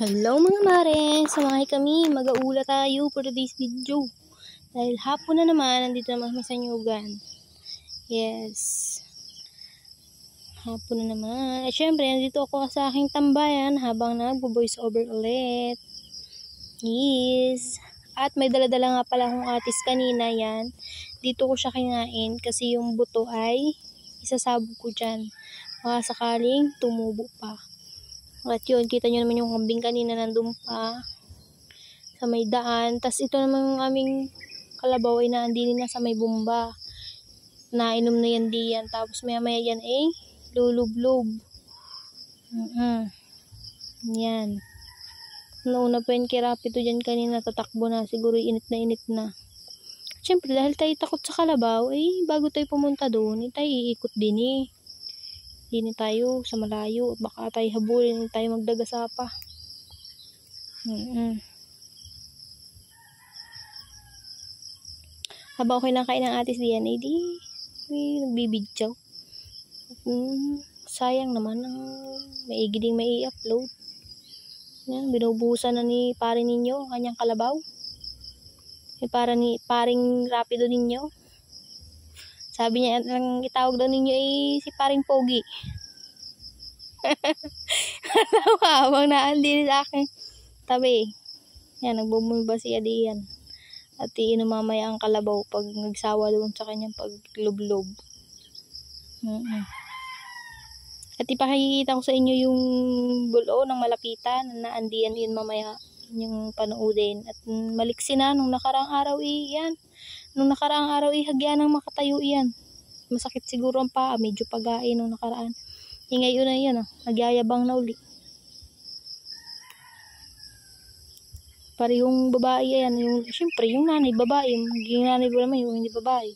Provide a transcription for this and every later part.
Hello mga mare, samahay kami, mag-aula tayo for today's video. Dahil hapon na naman, nandito naman kami sa Nyugan. Yes. Hapon na naman. At syempre, nandito ako sa aking tambayan habang nag-voice over ulit. Yes. At may dala-dala nga pala akong atis kanina yan. Dito ko siya kinain kasi yung buto ay isasabog ko dyan. Baka sakaling tumubo pa. At yun, kita nyo naman yung kambing kanina nandun pa sa may daan. Tapos ito naman yung aming kalabaw ay naandinin na sa may bumba. Nainom na yan diyan. Tapos maya yan eh, lulublob. Yan. Nauna pa yung kirapito dyan kanina, tatakbo na. Siguro init na. Siyempre, dahil tayo takot sa kalabaw, eh, bago tayo pumunta doon, eh, tayo iikot din eh. Hindi tayo sa malayo. Baka tayo habulin. Tayo magdagasa pa. Habang ako kinakain ng atis diyan, di nagbibidyaw. Sayang naman ang maigi ding may i-upload. Yan, binubuhusan na ni pare ninyo kanyang kalabaw. Paring rapido ninyo. Sabi niya, ang itawag daw ninyo ay si paring Pogi. Habang naandin sa akin tabi. Yan, nagbubumba siya diyan. At iinom mamaya ang kalabaw pag nagsawa doon sa kanyang paglublob. At ipakikita ko sa inyo yung bulo ng malapitan na naandiyan yun mamaya yung panoodin. At maliksi na nung nakaraang araw yan. Nung nakaraang araw hagyan ng makatayo yan. Masakit siguro ang paa, medyo pagain nung nakaraan. Ngayon na yan, nagyayabang na uli. Parehong babae yan, siyempre yung nanay babae, magiging nanay ba naman yung hindi babae.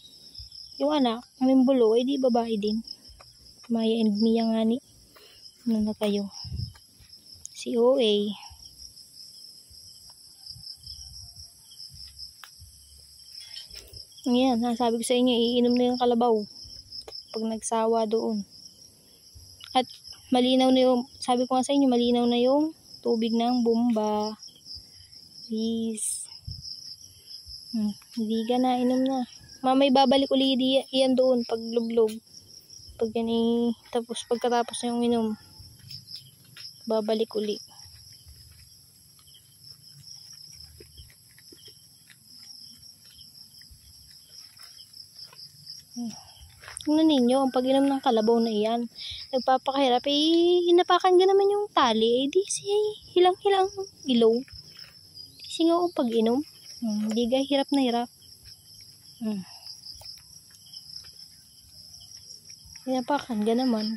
Yung anak, aming bulo, ay di babae din. Maya and Mia nga ni. Ano na kayo? Si OA. Ayan, sabi ko sa inyo, iinom na yung kalabaw pag nagsawa doon. At malinaw na yung, sabi ko nga sa inyo, malinaw na yung tubig ng bumba. Please. Hindi ka na, inom na. Mamay babalik ulit yan doon pag lublog. Pag yan tapos pagkatapos na yung inom, babalik ulit. Tingnan ninyo, ang pag-inom ng kalabaw na iyan, nagpapakahirap, hinapakan ka naman yung tali, di siya hilang-hilang ilaw. Di siya nga pag-inom. Di ka hirap na hirap. Hinapakan ka naman.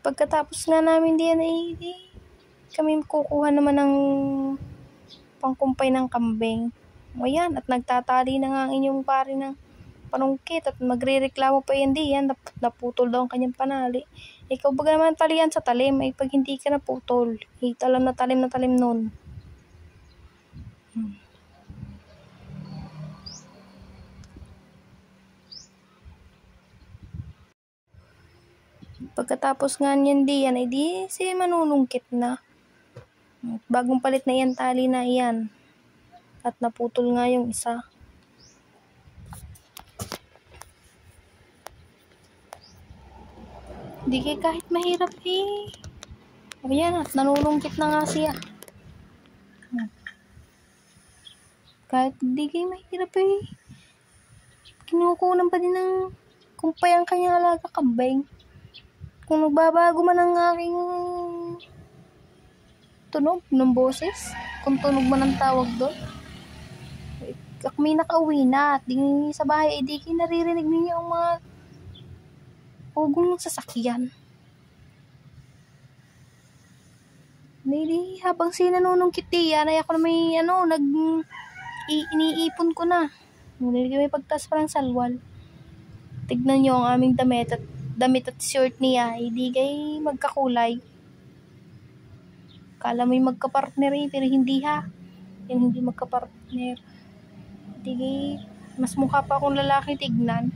Pagkatapos nga namin diyan kami kukuha naman ng pangkumpay ng kambing. Ayan, at nagtatali na nga ang inyong pare ng panungkit at magrereklamo pa yan diyan, naputol daw ang kanyang panali. Ikaw baga naman talian sa talim, ay pag hindi ka naputol, talam na talim nun. Pagkatapos nga niyan diyan, ay di siya manunungkit na. Bagong palit na yan, tali na yan. At naputol nga yung isa. Di kahit mahirap O yan, at nanunungkit na nga siya. Kahit di mahirap kinukunan pa din ng kumpay ang kanyang alaga kambing. Kung nagbabago man ang aking tunog ng boses, kung tunog man ang tawag doon, kami nakauwi na at di sa bahay, di naririnig ninyo ang mga ugong ng sasakyan. Hindi, habang sinanunungkit yan, ay ako na may iniipon ko na. Hindi may pagtas pa ng salwal. Tignan nyo ang aming damit at shirt niya, hindi magkakulay. Kala mo'y magka-partner eh, pero hindi ha. Yan hindi magka-partner. Sige, mas mukha pa akong lalaki tignan.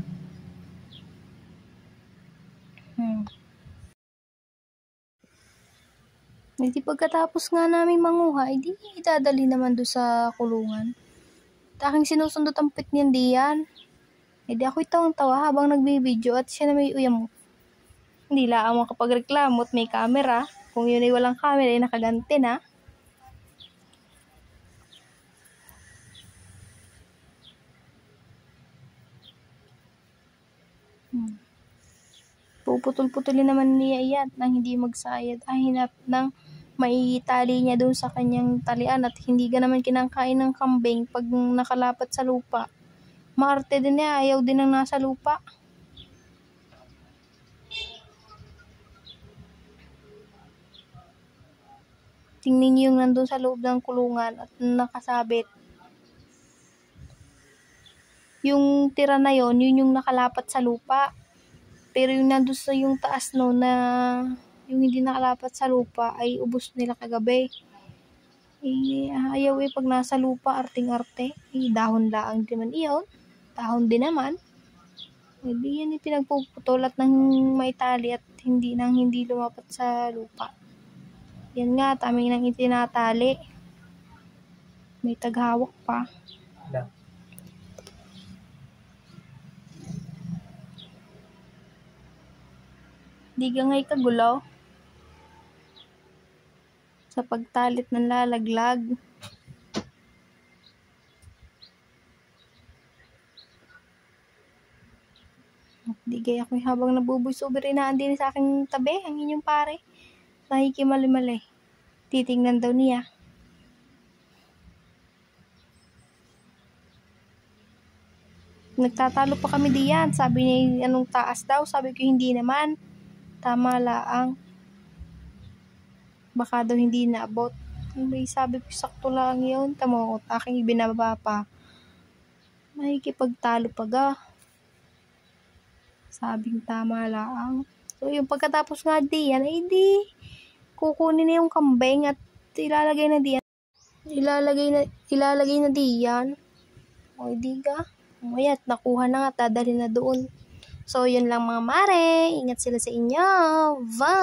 Hindi pagkatapos nga namin manguha, hindi idadali naman doon sa kulungan. Aking sinusundot ang pit niyan diyan. Hindi ako'y tawang-tawa habang nagbibideo at siya na may uyam. Hindi lang makapagreklamo at may camera. Kung yun ay walang camera, ay nakaganti na. Puputol-putulin naman niya iyan nang hindi magsayad. Ay hinap ng maitali niya doon sa kanyang talian at hindi ka naman kinakain ng kambing pag nakalapat sa lupa. Maarte din niya, ayaw din ng nasa lupa. Tingnan niyo yung nandun sa loob ng kulungan at nakasabit. Yung tira na yon, yun yung nakalapat sa lupa. Pero yung nandun sa yung taas no na yung hindi nakalapat sa lupa ay ubos nila kagabi. Ayaw pag nasa lupa, arting-arte. Dahon laang din naman iyon. Dahon din naman. Hindi yan pinagpuputol at nang maitali at hindi lumapat sa lupa. Yan nga, taming nang itinatali. May taghawak pa. Di ka nga'y kagulaw sa pagtalit ng lalaglag. Di gaya ako habang nabubuis over inaan din sa aking tabi, ang inyong pare. Nakikimali-mali. Titingnan daw niya. Nagtatalo pa kami diyan. Sabi niya, anong taas daw? Sabi ko, hindi naman. Tama laang. Baka daw hindi naabot. Sabi ko, sakto lang yun. Tamo, aking ibinaba pa. Nakikipagtalo pa ga. Sabing tama laang. So, yung pagkatapos nga diyan, ay di kukunin na yung kambing at ilalagay na diyan. Ilalagay na diyan. O, di ka. Umayat, nakuha na nga, dadali na doon. So, yun lang mga mare. Ingat sila sa inyo. Bye!